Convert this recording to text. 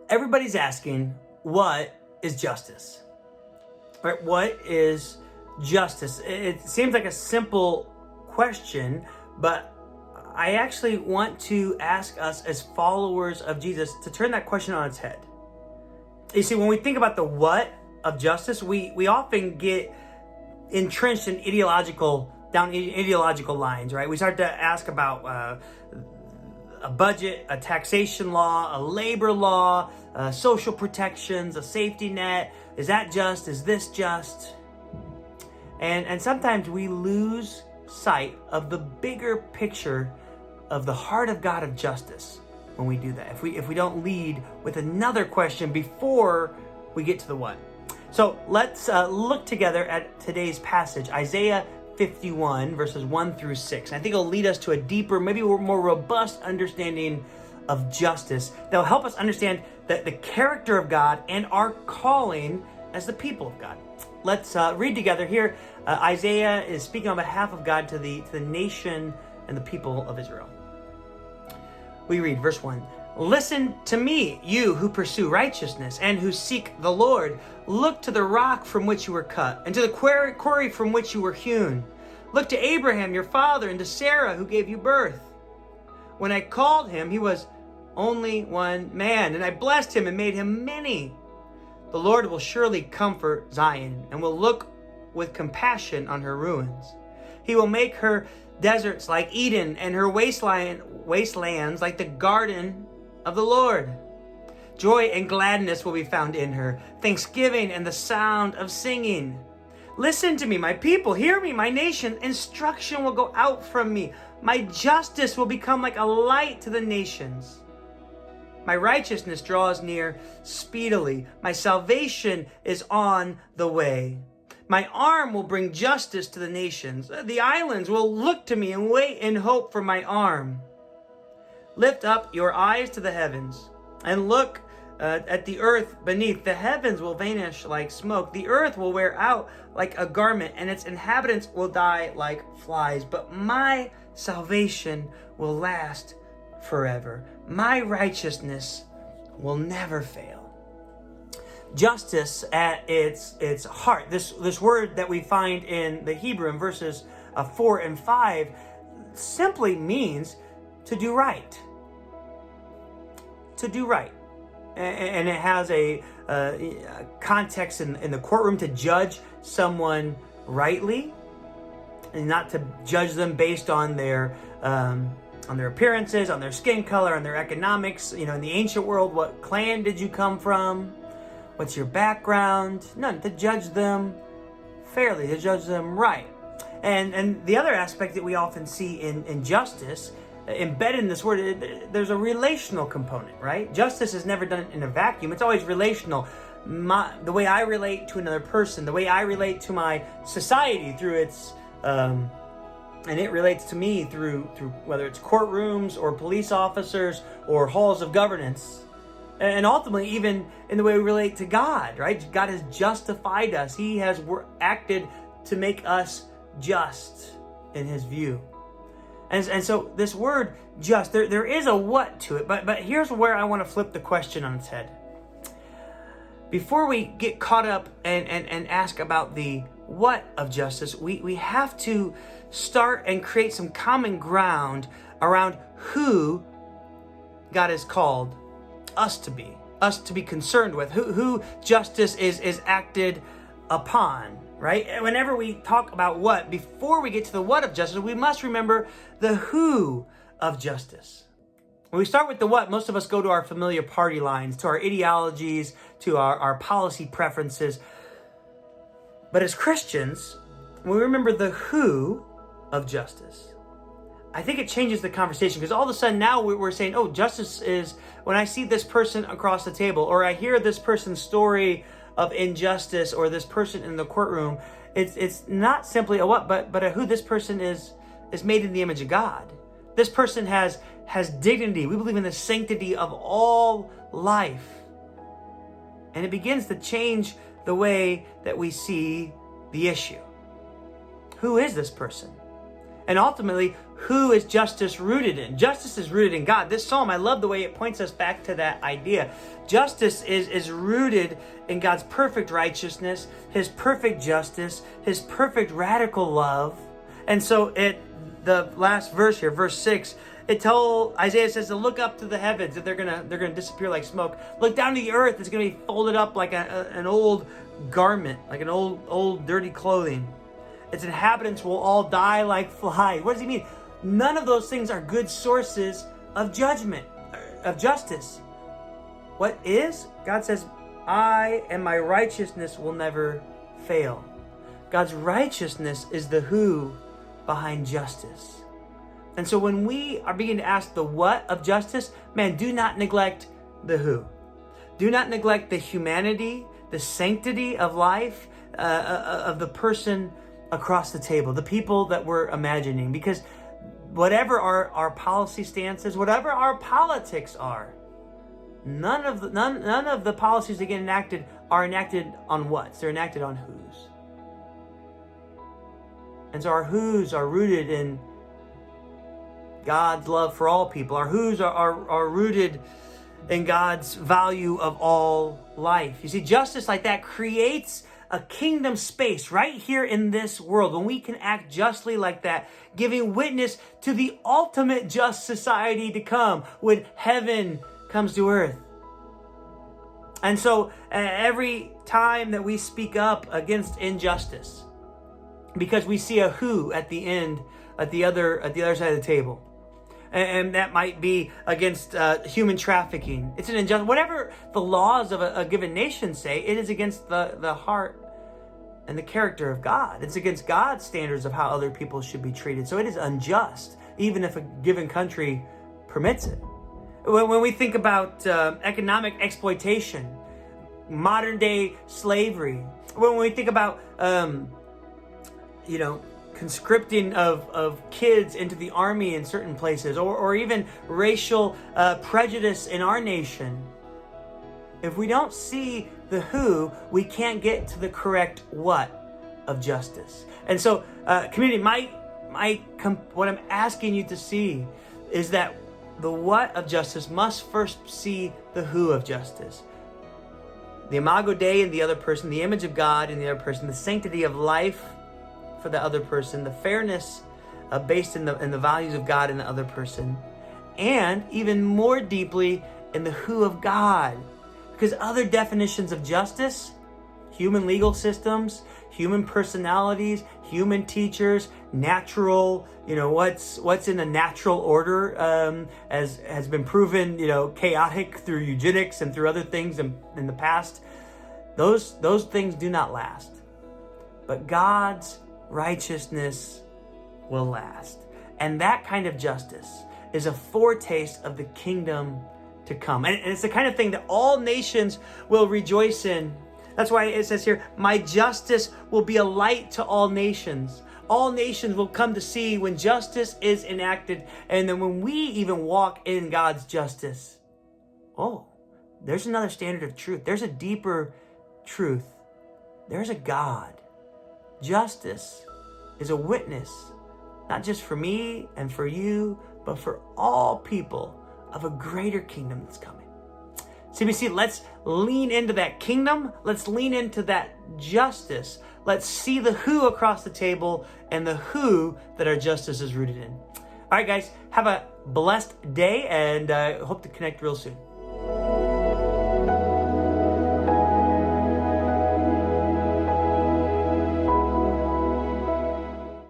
Everybody's asking, what is justice? Right? What is justice? It seems like a simple question, but I actually want to ask us as followers of Jesus to turn that question on its head. You see, when we think about the what of justice, we often get entrenched in ideological lines, right? We start to ask about a budget, a taxation law, a labor law, social protections, a safety net. Is that just? Is this just? And sometimes we lose sight of the bigger picture of the heart of God of justice when we do that. If we don't lead with another question before we get to the what. So let's look together at today's passage, Isaiah 51, verses 1 through 6. I think it'll lead us to a deeper, maybe more robust understanding of justice that will help us understand the character of God and our calling as the people of God. Let's read together here. Isaiah is speaking on behalf of God to the nation and the people of Israel. We read verse 1. Listen to me, you who pursue righteousness and who seek the Lord. Look to the rock from which you were cut, and to the quarry from which you were hewn. Look to Abraham, your father, and to Sarah, who gave you birth. When I called him, he was only one man, and I blessed him and made him many. The Lord will surely comfort Zion, and will look with compassion on her ruins. He will make her deserts like Eden, and her wastelands like the garden of the Lord. Joy and gladness will be found in her, thanksgiving and the sound of singing. Listen to me, my people, hear me, my nation. Instruction will go out from me. My justice will become like a light to the nations. My righteousness draws near speedily. My salvation is on the way. My arm will bring justice to the nations. The islands will look to me and wait in hope for my arm. Lift up your eyes to the heavens and look at the earth beneath. The heavens will vanish like smoke. The earth will wear out like a garment, and its inhabitants will die like flies. But my salvation will last forever. My righteousness will never fail. Justice at its heart. This word that we find in the Hebrew in verses 4 and 5 simply means to do right. To do right. And it has a context in the courtroom to judge someone rightly, and not to judge them based on their appearances, on their skin color, on their economics. You know, in the ancient world, what clan did you come from? What's your background? None. To judge them fairly, to judge them right. And the other aspect that we often see in justice, embedded in this word, there's a relational component, right? Justice is never done in a vacuum. It's always relational. The way I relate to another person, the way I relate to my society through its, and it relates to me through whether it's courtrooms or police officers or halls of governance. And ultimately, even in the way we relate to God, right? God has justified us. He has acted to make us just in his view. And so this word just, there is a what to it, but here's where I want to flip the question on its head. Before we get caught up and ask about the what of justice, we have to start and create some common ground around who God has called us to be concerned with, who justice is acted upon. Right? Whenever we talk about what, before we get to the what of justice, we must remember the who of justice. When we start with the what, most of us go to our familiar party lines, to our ideologies, to our policy preferences. But as Christians, when we remember the who of justice, I think it changes the conversation, because all of a sudden now we're saying, oh, justice is when I see this person across the table, or I hear this person's story of injustice, or this person in the courtroom, it's not simply a what, but a who. This person is made in the image of God. This person has dignity. We believe in the sanctity of all life. And it begins to change the way that we see the issue. Who is this person? And ultimately, who is justice rooted in? Justice is rooted in God. This psalm, I love the way it points us back to that idea. Justice is rooted in God's perfect righteousness, his perfect justice, his perfect radical love. And so the last verse here, verse 6, Isaiah says to look up to the heavens, that they're gonna disappear like smoke. Look down to the earth, it's gonna be folded up like an old garment, like an old dirty clothing. Its inhabitants will all die like flies. What does he mean? None of those things are good sources of judgment, of justice. What is? God says, I and my righteousness will never fail. God's righteousness is the who behind justice. And so when we are beginning to ask the what of justice, man, do not neglect the who. Do not neglect the humanity, the sanctity of life, of the person across the table, the people that we're imagining. Because whatever our policy stances, whatever our politics are, none of the policies that get enacted are enacted on what? They're enacted on whose. And so our whos are rooted in God's love for all people. Our whos are rooted in God's value of all life. You see, justice like that creates a kingdom space right here in this world when we can act justly like that, giving witness to the ultimate just society to come when heaven comes to earth. And so every time that we speak up against injustice, because we see a who at the end, at the other side of the table, and that might be against human trafficking. It's an injustice. Whatever the laws of a given nation say, it is against the heart and the character of God. It's against God's standards of how other people should be treated. So it is unjust, even if a given country permits it. When we think about economic exploitation, modern day slavery, when we think about conscripting of kids into the army in certain places, or even racial prejudice in our nation, if we don't see the who, we can't get to the correct what of justice. And so, community, what I'm asking you to see is that the what of justice must first see the who of justice. The imago Dei in the other person, the image of God in the other person, the sanctity of life for the other person, the fairness based in the values of God in the other person, and even more deeply in the who of God. Because other definitions of justice, human legal systems, human personalities, human teachers, natural, what's in a natural order, as has been proven, chaotic through eugenics and through other things in the past, those things do not last. But God's righteousness will last. And that kind of justice is a foretaste of the kingdom to come. And it's the kind of thing that all nations will rejoice in. That's why it says here, my justice will be a light to all nations. All nations will come to see when justice is enacted. And then when we even walk in God's justice, there's another standard of truth. There's a deeper truth. There's a God. Justice is a witness, not just for me and for you, but for all people of a greater kingdom that's coming. CBC, let's lean into that kingdom. Let's lean into that justice. Let's see the who across the table and the who that our justice is rooted in. All right, guys, have a blessed day, and hope to connect real soon.